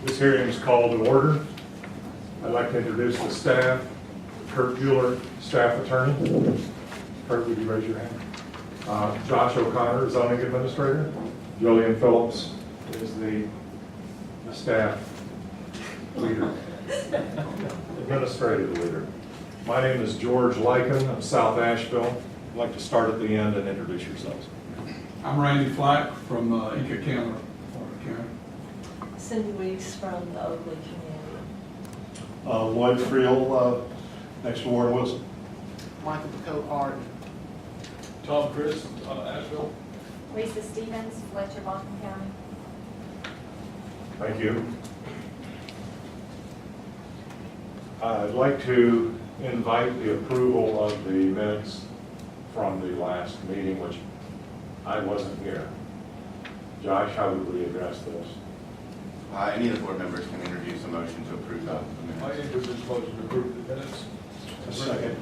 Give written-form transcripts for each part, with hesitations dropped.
This hearing is called to order. I'd like to introduce the staff. Kurt Bueller, staff attorney. Kurt, would you raise your hand? Josh O'Connor, zoning administrator. Jillian Phillips is the staff leader, administrative leader. My name is George Lyken of South Asheville. I'd like to start at the end and introduce yourselves. I'm Randy Flack from Enka County, Florida County. Cindy Weeks from the Oakley community. Lloyd Friel, next to Warren Wilson. Michael Picote Hart. Tom Chris, Asheville. Lisa Stevens, Fletcher, Boston County. Thank you. I'd like to invite the approval of the minutes from the last meeting, which I wasn't here. Josh, how would we address this? Any of the board members can introduce a motion to approve the I minutes. introduce this motion to approve the minutes. A second.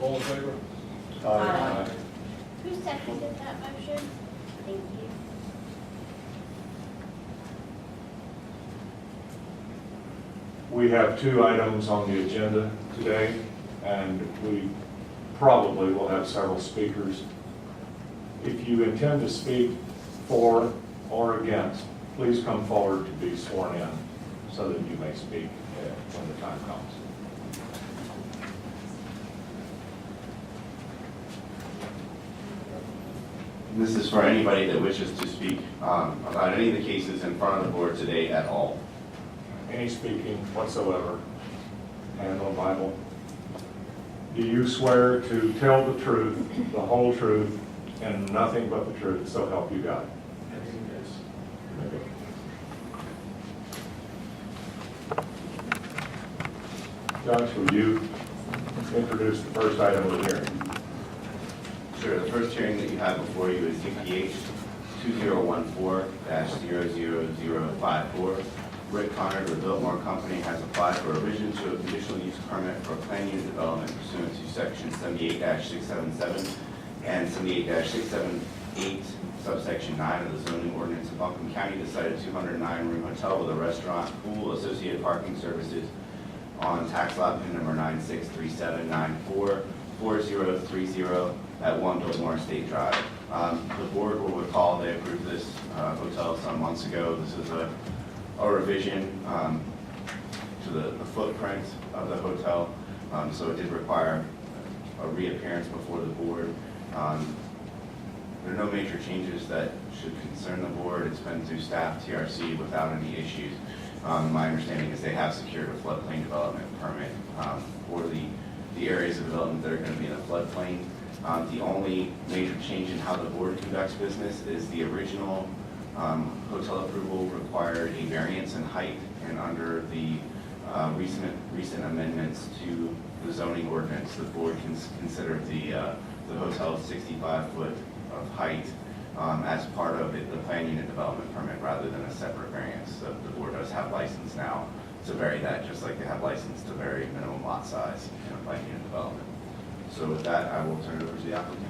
All in favor? Aye. Who seconded that motion? Thank you. We have two items on the agenda today, and we probably will have several speakers. If you intend to speak for or against, please come forward to be sworn in so that you may speak when the time comes. This is for anybody that wishes to speak about any of the cases in front of the board today at all. Any speaking whatsoever, hand on Bible. Do you swear to tell the truth, the whole truth, and nothing but the truth, so help you God? Josh, will you introduce the first item of the hearing? Sure, the first hearing that you have before you is CPH 2014-00054. Rick Connor of the Biltmore Company has applied for a revision to a conditional use permit for a planned unit development pursuant to section 78-677 and 78-678 subsection 9 of the zoning ordinance of Buncombe County to site a 209-room hotel with a restaurant, pool, associated parking services on tax lot pin number 9637944030 at 1 Biltmore Estate Drive. The board will recall they approved this hotel some months ago. This is a revision to the footprint of the hotel, so it did require a reappearance before the board. There are no major changes that should concern the board. It's been through staff TRC without any issues. My understanding is they have secured a floodplain development permit for the areas of development that are going to be in a floodplain. The only major change in how the board conducts business is the original hotel approval required a variance in height, and under the recent amendments to the zoning ordinance, the board can consider the hotel 65 foot of height as part of the planned unit development permit rather than a separate variance. So the board does have license now to vary that, just like they have license to vary minimum lot size in a planned unit development. So with that, I will turn it over to the applicant.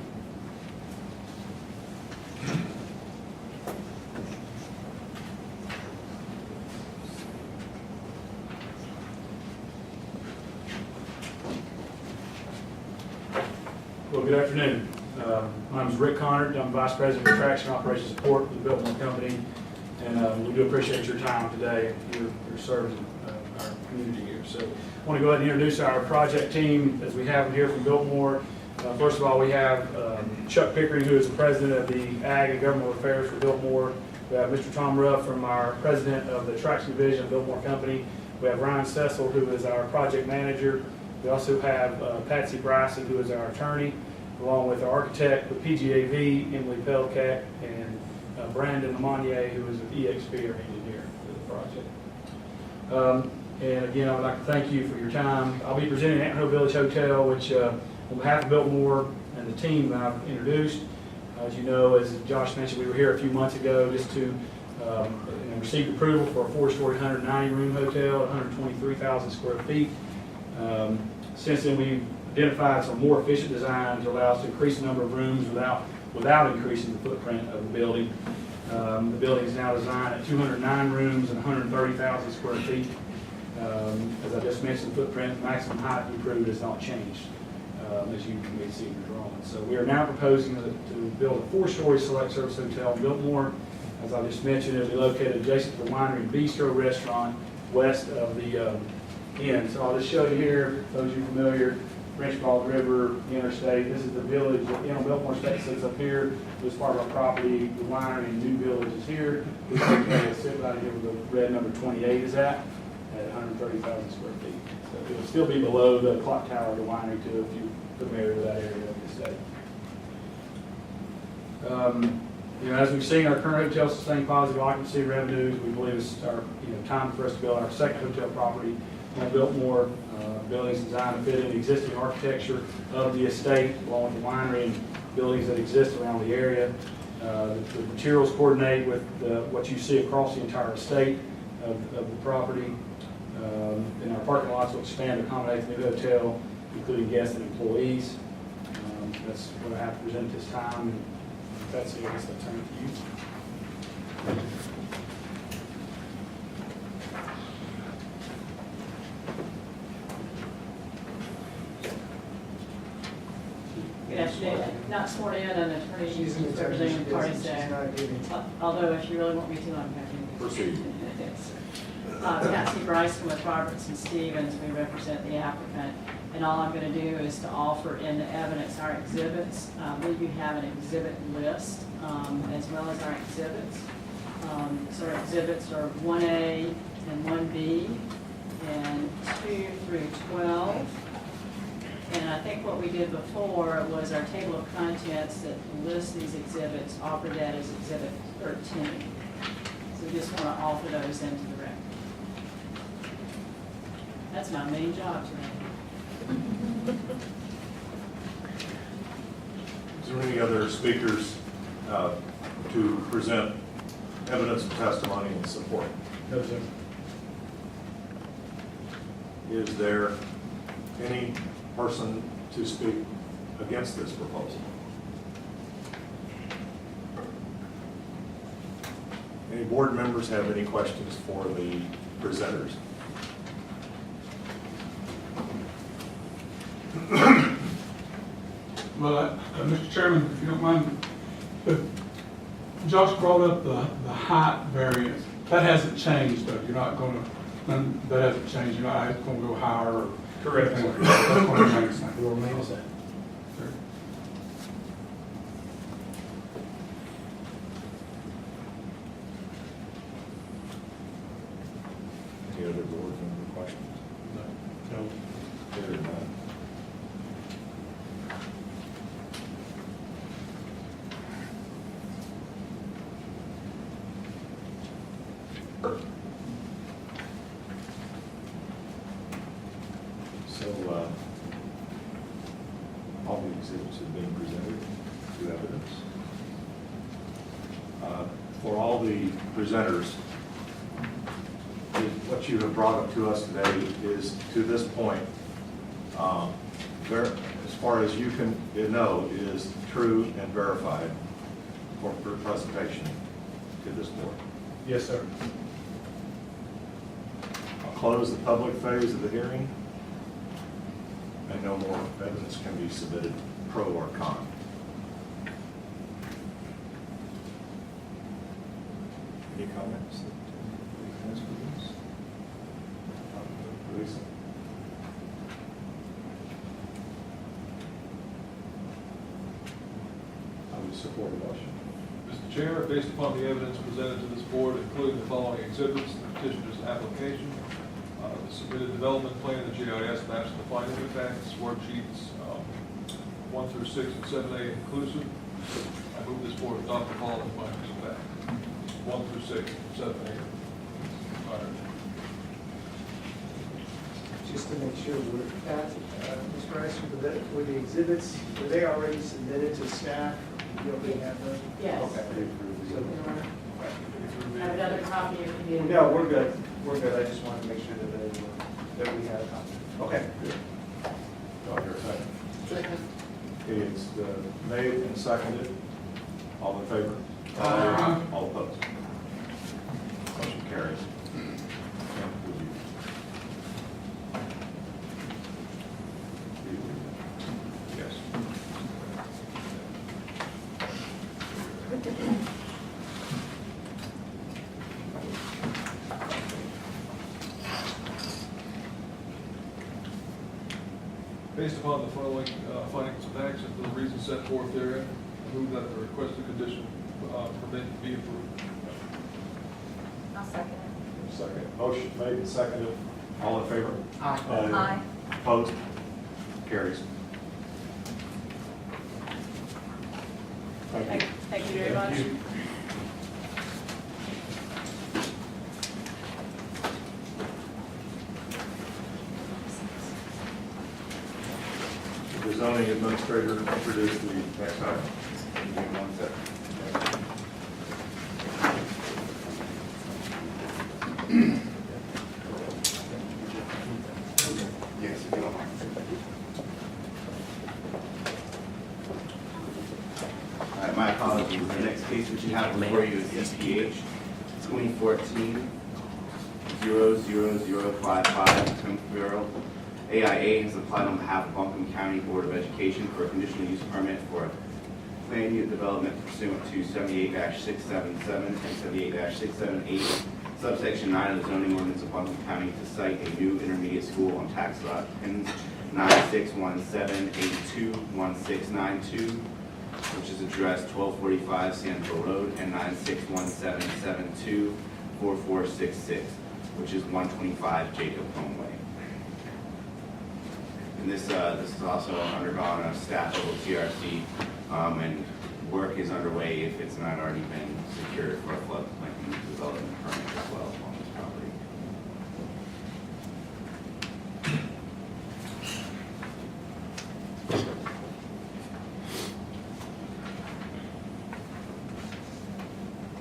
Well, good afternoon. My name is Rick Connor. I'm Vice President of Traction Operations Support with the Biltmore Company, and we do appreciate your time today. You're serving our community here. So I want to go ahead and introduce our project team as we have them here from Biltmore. First of all, we have Chuck Pickering, who is the President of the Ag and Governmental Affairs for Biltmore. We have Mr. Tom Ruff from our President of the Traction Division of Biltmore Company. We have Ryan Cecil, who is our Project Manager. We also have Patsy Bryson, who is our attorney, along with our architect with PGAV, Emily Pelcat, and Brandon Lamonier, who is an EXP or engineer for the project. And again, I would like to thank you for your time. I'll be presenting at Antelope Village Hotel, which on behalf of Biltmore and the team that I've introduced. As you know, as Josh mentioned, we were here a few months ago just to receive approval for a 4-story, 190-room hotel, 123,000 square feet. Since then, we've identified some more efficient design to allow us to increase the number of rooms without increasing the footprint of the building. The building is now designed at 209 rooms and 130,000 square feet. As I just mentioned, the footprint, maximum height improved has not changed, as you can see in the drawing. So we are now proposing to build a 4-story select service hotel in Biltmore. As I just mentioned, it will be located adjacent to the winery and bistro restaurant west of the inn. So I'll just show you here, those of you familiar, French-Bald River, Interstate. This is the village, Biltmore State sits up here. This part of our property, the winery and new village is here. This will sit right here where the red number 28 is at 130,000 square feet. So it will still be below the clock tower of the winery too, if you're familiar with that area of the state. As we've seen, our current hotel sustain positive occupancy revenues. We believe it's our time for us to build our second hotel property in Biltmore. Buildings designed to fit in the existing architecture of the estate, along with the winery and buildings that exist around the area. The materials coordinate with what you see across the entire estate of the property. And our parking lots will expand to accommodate the new hotel, including guests and employees. That's what I have to present at this time. And if that's it, I guess I'll turn it to you. Good afternoon. Not sworn in, an attorney representing the parties there. Although if you really want me to, I'm happy to. Proceed. Patsy Bryson with Roberts and Stevens, we represent the applicant. And all I'm going to do is to offer into evidence our exhibits. We do have an exhibit list as well as our exhibits. So our exhibits are 1A and 1B and 2 through 12. And I think what we did before was our table of contents that lists these exhibits, offer that as Exhibit 13. So we just want to offer those into the record. That's my main job today. Is there any other speakers to present evidence of testimony and support? No, sir. Is there any person to speak against this proposal? Any board members have any questions for the presenters? Well, Mr. Chairman, if you don't mind, Josh brought up the height variance. That hasn't changed, though. You're not going to, that hasn't changed. You're not going to go higher or. Correct. That's what I'm saying. It will remain the same. Any other board member questions? No. There are none. So, all the exhibits have been presented to evidence. For all the presenters, what you have brought up to us today is, to this point, as far as you can know, is true and verified for presentation to this board. Yes, sir. I'll close the public phase of the hearing, and no more evidence can be submitted, pro or con. Any comments? Lisa? I would support the motion. Mr. Chair, based upon the evidence presented to this board, including the following exhibits, the petitioner's application, the submitted development plan, the GIS maps, the finding of facts, worksheets 1 through 6 and 7A inclusive, I move this board adopt the following findings of fact. 1 through 6 and 7A. Just to make sure we're at, Mr. Rice, were the exhibits, were they already submitted to staff? You already have them? Yes. Okay. So, I have another copy if you need. no, we're good. We're good. I just wanted to make sure that they were, that we had a copy. Okay. Good. Do I hear a second? Second. Okay, it's made and seconded. All in favor? Aye. All opposed? Motion carries. Kim, would you? Yes. Based upon the following findings of action for the reasons set forth therein, I move that the requested condition permit be approved. I'll second it. Second. Motion made and seconded. All in favor? Aye. Aye. Opposed? Carries. Thank you. Thank you very much. The zoning administrator introduced the next item. Give me one second. Yes, if you don't mind. All right, my apologies. The next case which you have before you is EPH 2014-00055, Tim Farrell. AIA has applied on behalf of Buncombe County Board of Education for a conditional use permit for a planned unit development pursuant to 78-677 and 78-678, subsection 9 of the zoning ordinance of Buncombe County to site a new intermediate school on tax lot pins 9617821692, which is addressed 1245 Sandville Road, and 9617724466, which is 125 Jacob Homeway. And this has also undergone a staff level CRC, and work is underway if it's not already been secured for a floodplain development permit as well on this property.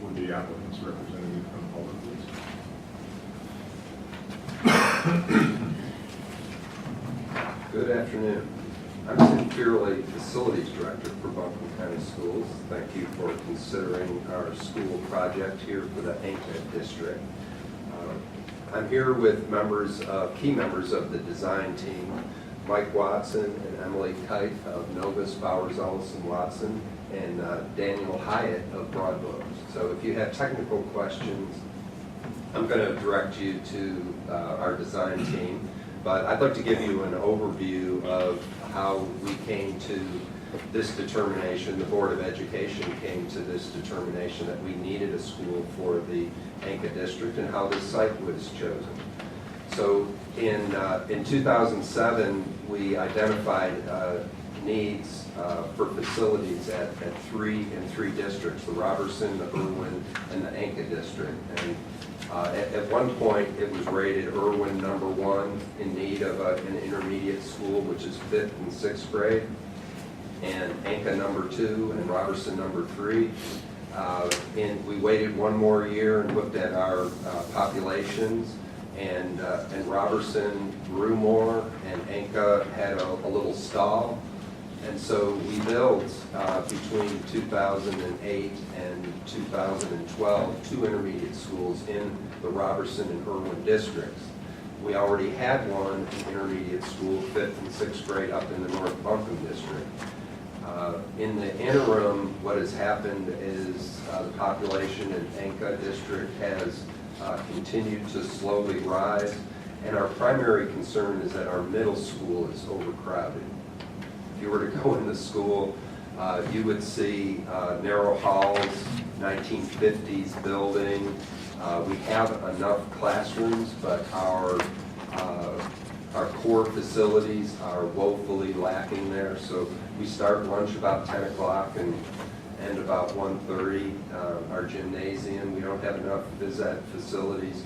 Would the applicant's representative come forward, please? Good afternoon. I'm Tim Fearley, Facilities Director for Buncombe County Schools. Thank you for considering our school project here for the Enka district. I'm here with key members of the design team, Mike Watson and Emily Kite of Novus, Bowers, Ellison, Watson, and Daniel Hyatt of Broadbows. So if you have technical questions, I'm going to direct you to our design team. But I'd like to give you an overview of how we came to this determination. The Board of Education came to this determination that we needed a school for the Enka district and how this site was chosen. So in 2007, we identified needs for facilities in three districts: the Robertson, the Irwin, and the Enka district. And at one point, it was rated Irwin #1 in need of an intermediate school, which is 5th and 6th grade, and Enka #2 and Robertson #3. And we waited one more year and looked at our populations, and Robertson grew more, and Enka had a little stall. And so we built between 2008 and 2012 two intermediate schools in the Robertson and Irwin districts. We already had one intermediate school, 5th and 6th grade, up in the North Buncombe district. In the interim, what has happened is the population in Enka district has continued to slowly rise, and our primary concern is that our middle school is overcrowded. If you were to go in the school, you would see narrow halls, 1950s building. We have enough classrooms, but our core facilities are woefully lacking there. So we start lunch about 10 o'clock and end about 1:30. Our gymnasium, we don't have enough phys ed facilities.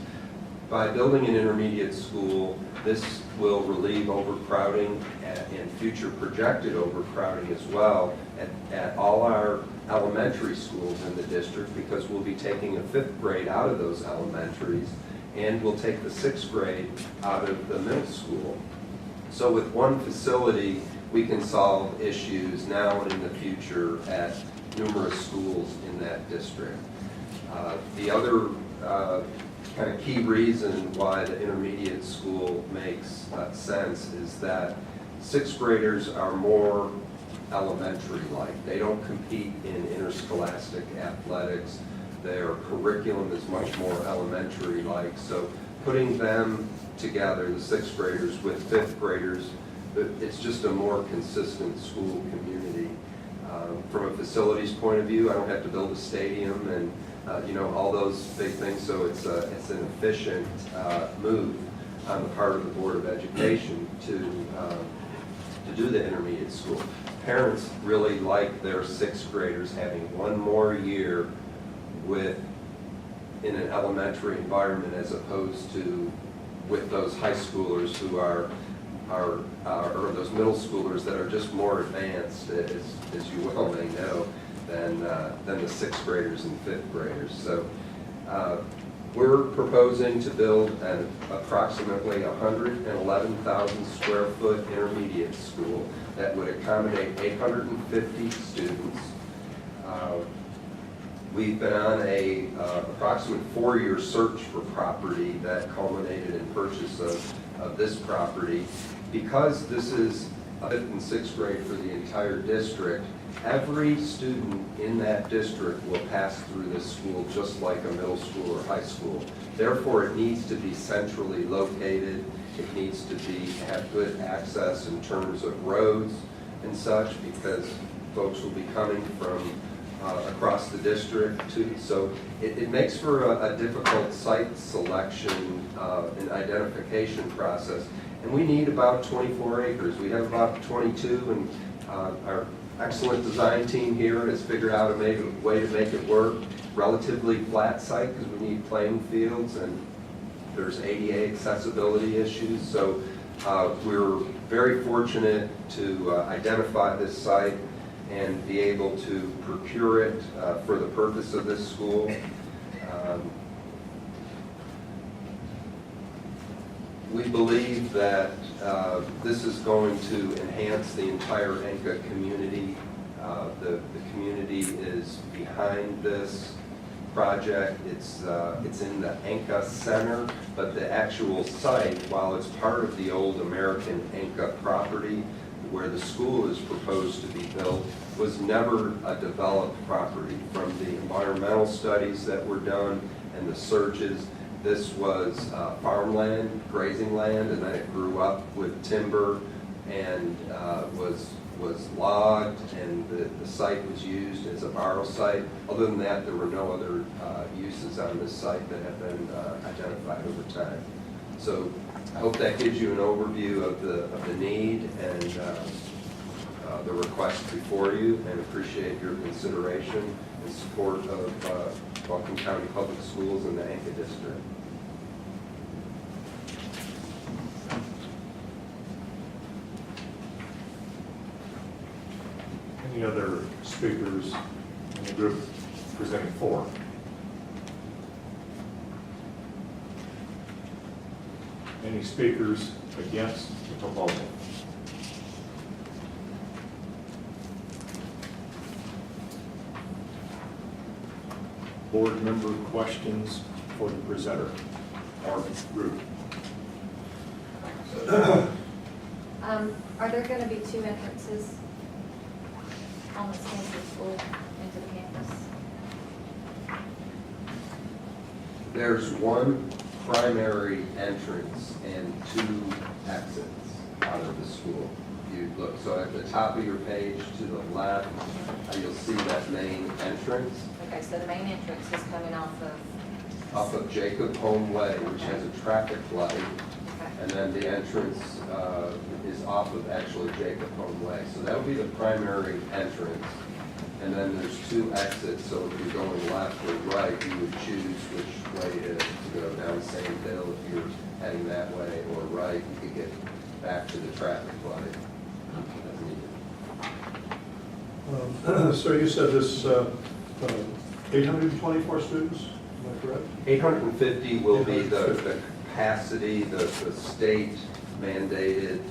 By building an intermediate school, this will relieve overcrowding and future projected overcrowding as well at all our elementary schools in the district, because we'll be taking a 5th grade out of those elementaries, and we'll take the 6th grade out of the middle school. So with one facility, we can solve issues now and in the future at numerous schools in that district. The other kind of key reason why the intermediate school makes sense is that sixth graders are more elementary-like. They don't compete in interscholastic athletics. Their curriculum is much more elementary-like. So putting them together, the sixth graders with fifth graders, it's just a more consistent school community. From a facilities point of view, I don't have to build a stadium and all those big things. So it's an efficient move on the part of the Board of Education to do the intermediate school. Parents really like their sixth graders having one more year in an elementary environment as opposed to with those high schoolers who are or those middle schoolers that are just more advanced, as you well may know, than the sixth graders and fifth graders. So we're proposing to build an approximately 111,000 square foot intermediate school that would accommodate 850 students. We've been on a approximate 4-year search for property that culminated in purchase of this property. Because this is a fifth and sixth grade for the entire district, every student in that district will pass through this school just like a middle school or high school. Therefore, it needs to be centrally located. It needs to have good access in terms of roads and such, because folks will be coming from across the district too. So it makes for a difficult site selection and identification process. And we need about 24 acres. We have about 22, and our excellent design team here has figured out a way to make it work. Relatively flat site because we need playing fields, and there's ADA accessibility issues. So we're very fortunate to identify this site and be able to procure it for the purpose of this school. We believe that this is going to enhance the entire Enka community. The community is behind this project. It's in the Enka Center, but the actual site, while it's part of the old American Enka property where the school is proposed to be built, was never a developed property. From the environmental studies that were done and the searches, this was farmland, grazing land, and then it grew up with timber and was logged, and the site was used as a borrow site. Other than that, there were no other uses on this site that have been identified over time. So I hope that gives you an overview of the need and the request before you, and appreciate your consideration and support of Buncombe County Public Schools in the Enka District. Any other speakers in the group presenting for? Any speakers against the proposal? Board member questions for the presenter or group? Are there going to be 2 entrances on the Stanford School into the campus? There's one primary entrance and 2 exits out of the school. You look, so at the top of your page to the left, you'll see that main entrance. Okay, so the main entrance is coming off of Jacob Home Way, which has a traffic light, okay. and then the entrance is off of actually Jacob Home Way. So that would be the primary entrance. And then there's 2 exits, so if you're going left or right, you would choose which way to go down Sand Hill. If you're heading that way, or right, you could get back to the traffic light as needed. So you said this 824 students, am I correct? 850 will be the capacity, the state mandated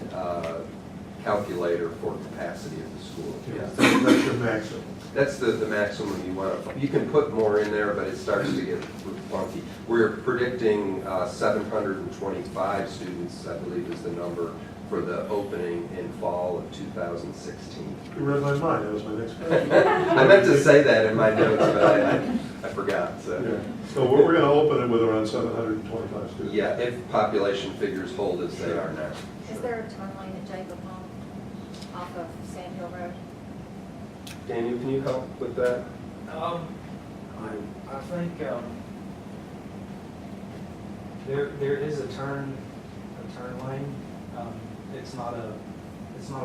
calculator for capacity of the school. Yeah, Yeah. that's your maximum. That's the maximum you want to, you can put more in there, but it starts to get funky. We're predicting 725 students, I believe is the number, for the opening in fall of 2016. You read my mind, that was my next question. I meant to say that in my notes, but I forgot, so. Yeah. So we're going to open it with around 725 students. Yeah, if population figures hold as they are now. Is there a turn lane at Jacob Hall off of Sand Hill Road? Daniel, can you help with that? I think there is a turn lane. It's not a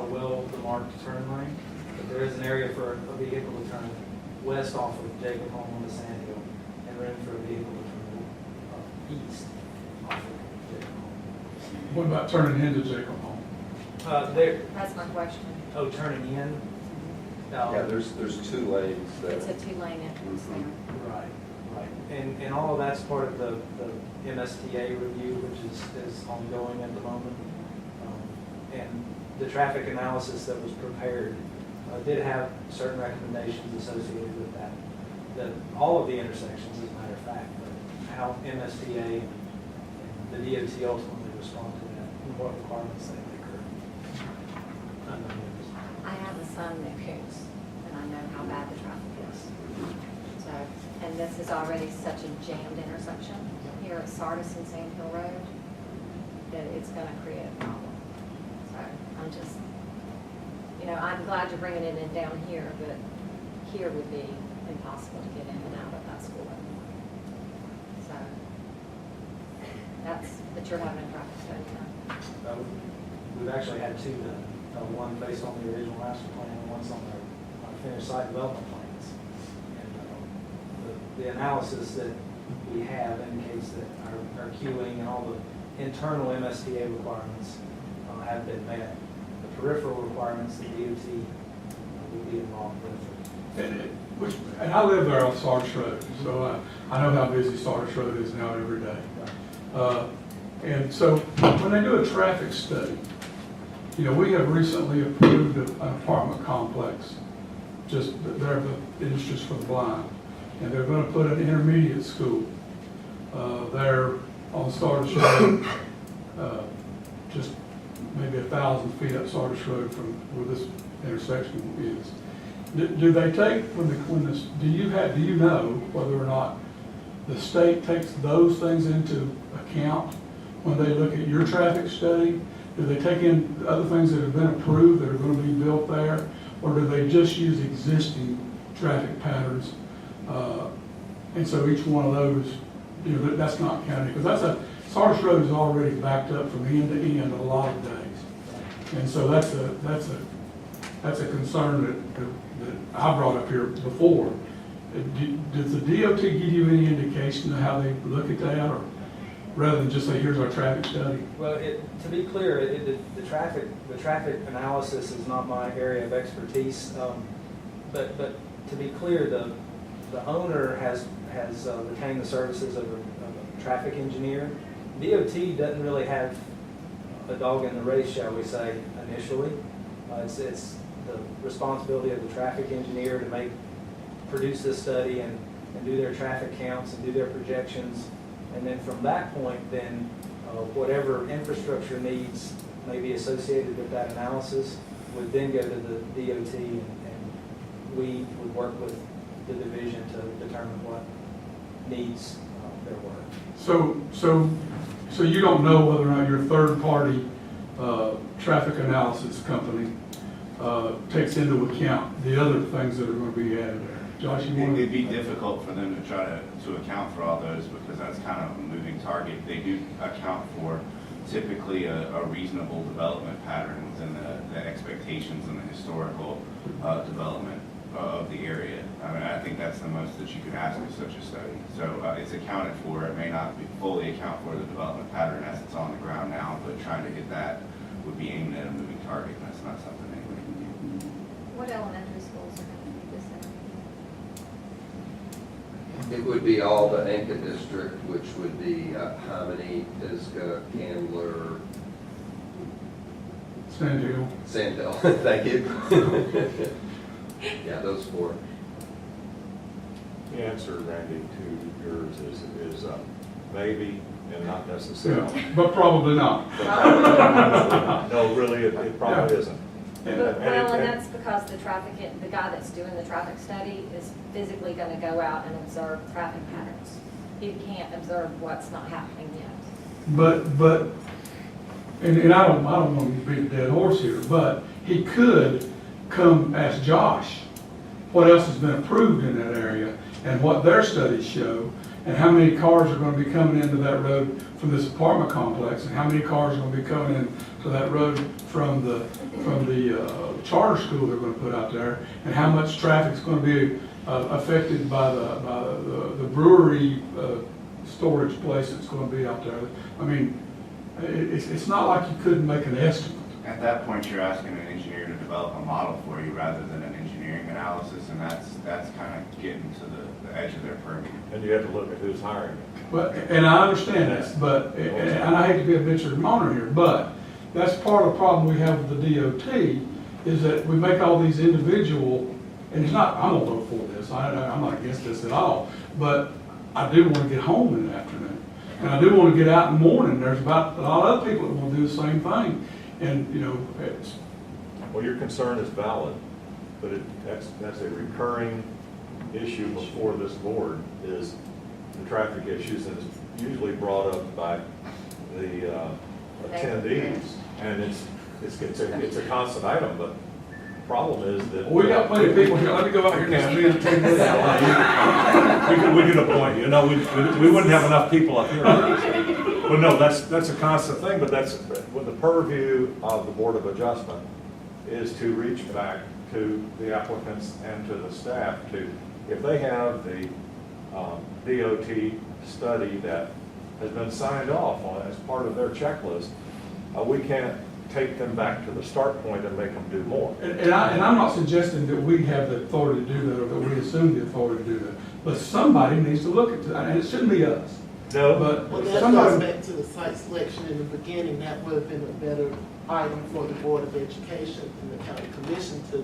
well-marked turn lane, but there is an area for a vehicle to turn west off of Jacob Home on the Sand Hill, and room for a vehicle to turn east off of Jacob Home. What about turning into Jacob Home? That's my question. Oh, turning in? Yeah, there's 2 lanes there. It's a 2-lane entrance there. Right. And all of that's part of the MSTA review, which is ongoing at the moment. And the traffic analysis that was prepared did have certain recommendations associated with that. All of the intersections, as a matter of fact, but how MSTA and the DOT ultimately respond to that and what requirements they make are unknown. I have a son that commutes, and I know how bad the traffic is. So, and this is already such a jammed intersection here at Sardis and Sand Hill Road that it's going to create a problem. So I'm just, I'm glad you're bringing it in down here, but here would be impossible to get in and out of that school. So but you're having a traffic study now. We've actually had 2 done. One based on the original master plan and one's on our finished site development plans. And the analysis that we have indicates that our queuing and all the internal MSTA requirements have been met. The peripheral requirements, the DOT will be involved with. And I live there on Sardis Road, so I know how busy Sardis Road is now every day. And so when they do a traffic study, we have recently approved an apartment complex, it is just for the blind. And they're going to put an intermediate school there on Sardis Road, just maybe 1,000 feet up Sardis Road from where this intersection is. Do they take, do you know whether or not the state takes those things into account when they look at your traffic study? Do they take in other things that have been approved that are going to be built there? Or do they just use existing traffic patterns? And so each one of those, that's not counted. Because Sardis Road is already backed up from end to end a lot of days. And so that's a concern that I brought up here before. Does the DOT give you any indication of how they look at that, or rather than just say, here's our traffic study? Well, to be clear, the traffic analysis is not my area of expertise. But to be clear, the owner has retained the services of a traffic engineer. DOT doesn't really have a dog in the race, shall we say, initially. It's the responsibility of the traffic engineer to produce this study and do their traffic counts and do their projections. And then from that point, then whatever infrastructure needs may be associated with that analysis would then go to the DOT, and we would work with the division to determine what needs there were. So you don't know whether or not your third-party traffic analysis company takes into account the other things that are going to be added there. Josh, you want to? It'd be difficult for them to try to account for all those, because that's kind of a moving target. They do account for typically a reasonable development pattern within the expectations and the historical development of the area. I mean, I think that's the most that you could ask of such a study. So it's accounted for. It may not be fully account for the development pattern as it's on the ground now, but trying to hit that would be aimed at a moving target, and that's not something anybody can do. What elementary schools are going to be this area? It would be all the Enka district, which would be Hominy, Pisgah, Candler, Sand Hill. Sandhill, thank you. Yeah, those four. The answer, Randy, to yours is maybe and not necessarily. Yeah, but probably not. No, really, it probably isn't. Well, and that's because the the guy that's doing the traffic study is physically gonna go out and observe traffic patterns. He can't observe what's not happening yet. But, and I don't want to beat a dead horse here, but he could come ask Josh what else has been approved in that area and what their studies show, and how many cars are going to be coming into that road from this apartment complex, and how many cars are going to be coming into that road from the charter school they're going to put out there, and how much traffic's going to be affected by the brewery storage place that's going to be out there. I mean, it's not like you couldn't make an estimate. At that point, you're asking an engineer to develop a model for you rather than an engineering analysis, and that's kind of getting to the edge of their purview. And you have to look at who's hiring. But, and I understand that, but, and I hate to be a bitch or moaner here, but that's part of the problem we have with the DOT, is that we make all these individual, and it's not, I'm gonna vote for this, I'm not against this at all, but I do want to get home in the afternoon. And I do want to get out in the morning. There's about a lot of other people that want to do the same thing. And, you know, it's. Well, your concern is valid, but that's a recurring issue before this board, is the traffic issues, and it's usually brought up by the attendees. And it's a constant item, but the problem is that. We got plenty of people here. Let me go out here now. We could appoint you. No, we wouldn't have enough people up here. Well, no, that's a constant thing, but that's with the purview of the Board of Adjustment is to reach back to the applicants and to the staff to, if they have the DOT study that has been signed off on as part of their checklist, we can't take them back to the start point and make them do more. And I'm not suggesting that we have the authority to do that, or that we assume the authority to do that. But somebody needs to look at that, and it shouldn't be us. No. But Well, that goes somebody. back to the site selection in the beginning. That would have been a better item for the Board of Education and the County Commission to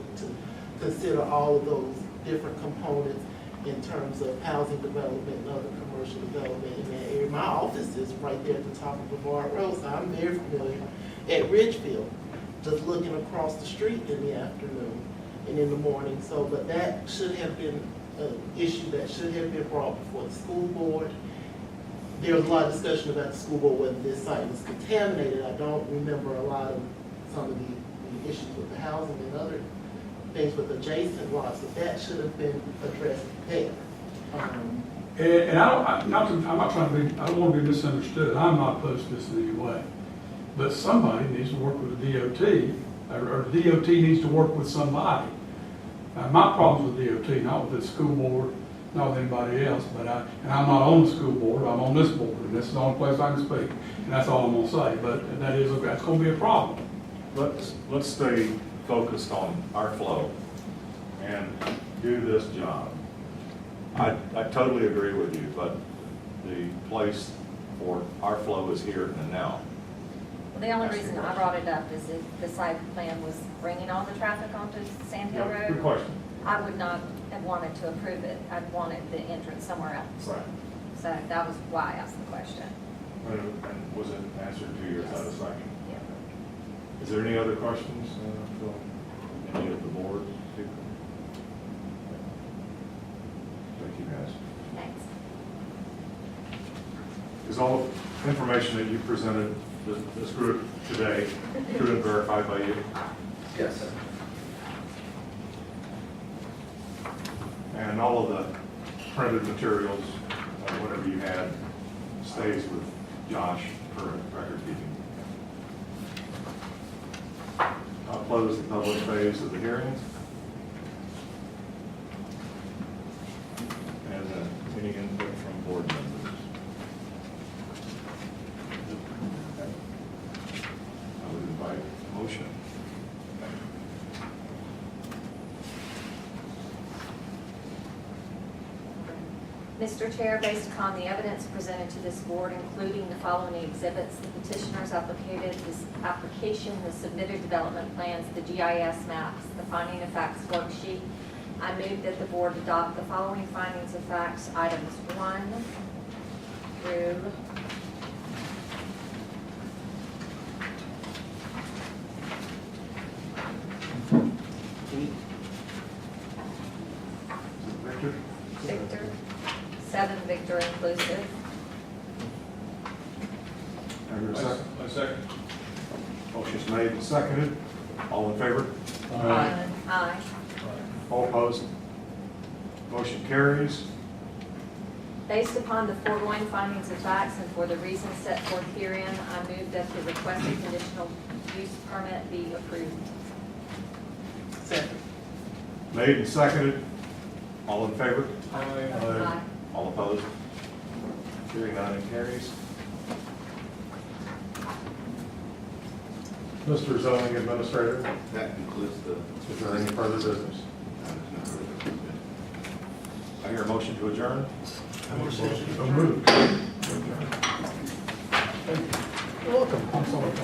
consider all of those different components in terms of housing development and other commercial development in that area. My office is right there at the top of Brevard Road, so I'm very familiar at Ridgefield, just looking across the street in the afternoon and in the morning. So, but that should have been an issue that should have been brought before the school board. There was a lot of discussion about the school board, whether this site was contaminated. I don't remember a lot of some of the issues with the housing and other things with adjacent lots, but that should have been addressed there. And I'm not trying to be, I don't want to be misunderstood. I'm not opposed to this in any way. But somebody needs to work with the DOT, or the DOT needs to work with somebody. My problem's with DOT, not with the school board, not with anybody else, but and I'm not on the school board, I'm on this board, and this is the only place I can speak. And that's all I'm gonna say, but that's gonna be a problem. Let's stay focused on our flow and do this job. I totally agree with you, but the place for our flow is here and now. The only reason I brought it up is if the site plan was bringing all the traffic onto Sand Hill Road. Good question. I would not have wanted to approve it. I'd wanted the entrance somewhere else. Right. So that was why I asked the question. And was it answered to your satisfaction? Yeah. Is there any other questions from any of the board? Thank you, guys. Thanks. Is all the information that you presented this group today true and verified by you? Yes, sir. And all of the printed materials, whatever you had, stays with Josh for record keeping. I'll close the public phase of the hearings. And any input from board members? I would invite a motion. Mr. Chair, based upon the evidence presented to this board, including the following exhibits, the petitioner's application, the submitted development plans, the GIS maps, the finding of facts worksheet, I move that the board adopt the following findings of facts, items 1 through Victor? Victor, 7 Victor inclusive. Have your second. I second. Motion's made and seconded. All in favor? Aye. All opposed? Motion carries. Based upon the foregoing findings of facts and for the reasons set forth herein, I move that the requested conditional use permit be approved. Second. Made and seconded. All in favor? Aye. All opposed? Hearing none, it carries. Mr. Zoning Administrator, That concludes the. is there any further business? I hear a motion to adjourn. So moved. You're welcome.